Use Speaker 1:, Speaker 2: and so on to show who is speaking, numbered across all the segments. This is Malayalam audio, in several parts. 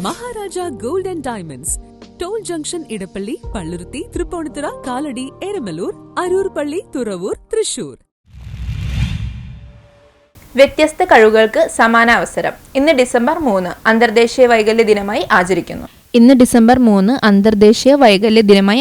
Speaker 1: Maharaja gold and diamonds, toll junction, Edappally, Palluruthy, Tripunithura, Kalady, Eramalloor, Aroor പള്ളി, തുറവൂർ, തൃശൂർ.
Speaker 2: വ്യത്യസ്ത കഴിവുകൾക്ക് സമാന അവസരം. ഇന്ന് ഡിസംബർ 3 അന്തർദേശീയ വൈകല്യ ദിനമായി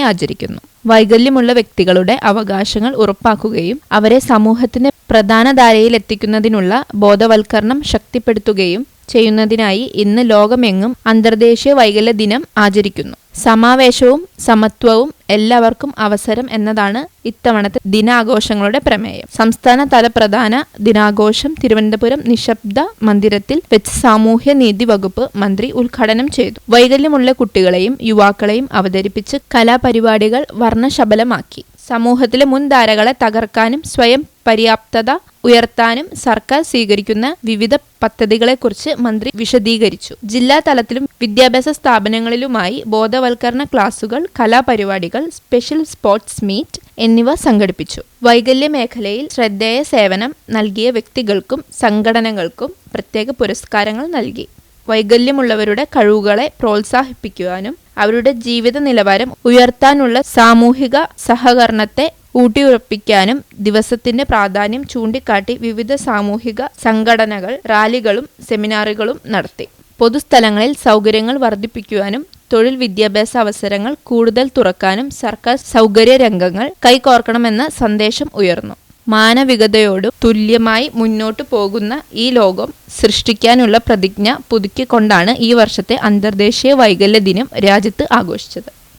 Speaker 2: ആചരിക്കുന്നു. വൈകല്യമുള്ള വ്യക്തികളുടെ അവകാശങ്ങൾ ഉറപ്പാക്കുകയും അവരെ സമൂഹത്തിന്റെ പ്രധാനധാരയിൽ എത്തിക്കുന്നതിനുള്ള ബോധവൽക്കരണം ശക്തിപ്പെടുത്തുകയും ചെയ്യുന്നതിനായി ഇന്ന് ലോകമെങ്ങും അന്തർദേശീയ വൈകല്യ ദിനം ആചരിക്കുന്നു. സമാവേശവും സമത്വവും എല്ലാവർക്കും അവസരം എന്നതാണ് ഇത്തവണത്തെ ദിനാഘോഷങ്ങളുടെ പ്രമേയം. സംസ്ഥാന തല പ്രധാന ദിനാഘോഷം തിരുവനന്തപുരം നിശബ്ദ മന്ദിരത്തിൽ വെച്ച് സാമൂഹ്യ നീതി വകുപ്പ് മന്ത്രി ഉദ്ഘാടനം ചെയ്തു. വൈകല്യമുള്ള കുട്ടികളെയും യുവാക്കളെയും അവതരിപ്പിച്ച് കലാപരിപാടികൾ വർണ്ണശബലമാക്കി. സമൂഹത്തിലെ മുൻധാരകളെ തകർക്കാനും സ്വയം പര്യാപ്തത ഉയർത്താനും സർക്കാർ സ്വീകരിക്കുന്ന വിവിധ പദ്ധതികളെക്കുറിച്ച് മന്ത്രി വിശദീകരിച്ചു. ജില്ലാ തലത്തിലും വിദ്യാഭ്യാസ സ്ഥാപനങ്ങളിലുമായി ബോധവൽക്കരണ ക്ലാസുകൾ, കലാപരിപാടികൾ, സ്പെഷ്യൽ സ്പോർട്സ് മീറ്റ് എന്നിവ സംഘടിപ്പിച്ചു. വൈകല്യ മേഖലയിൽ ശ്രദ്ധേയ സേവനം നൽകിയ വ്യക്തികൾക്കും സംഘടനകൾക്കും പ്രത്യേക പുരസ്കാരങ്ങൾ നൽകി. വൈകല്യമുള്ളവരുടെ കഴിവുകളെ പ്രോത്സാഹിപ്പിക്കുവാനും അവരുടെ ജീവിത നിലവാരം ഉയർത്താനുള്ള സാമൂഹിക സഹകരണത്തെ ഊട്ടിയുറപ്പിക്കാനും ദിവസത്തിന്റെ പ്രാധാന്യം ചൂണ്ടിക്കാട്ടി വിവിധ സാമൂഹിക സംഘടനകൾ റാലികളും സെമിനാറുകളും നടത്തി. പൊതുസ്ഥലങ്ങളിൽ സൗകര്യങ്ങൾ വർദ്ധിപ്പിക്കുവാനും തൊഴിൽ വിദ്യാഭ്യാസ അവസരങ്ങൾ കൂടുതൽ തുറക്കാനും സർക്കാർ സൗകര്യ രംഗങ്ങൾ കൈകോർക്കണമെന്ന സന്ദേശം ഉയർന്നു. മാനവികതയോട് തുല്യമായി മുന്നോട്ടു പോകുന്ന ഈ ലോകം സൃഷ്ടിക്കാനുള്ള പ്രതിജ്ഞ പുതുക്കിക്കൊണ്ടാണ് ഈ വർഷത്തെ അന്തർദേശീയ വൈകല്യ ദിനം രാജ്യത്ത് ആഘോഷിച്ചത്.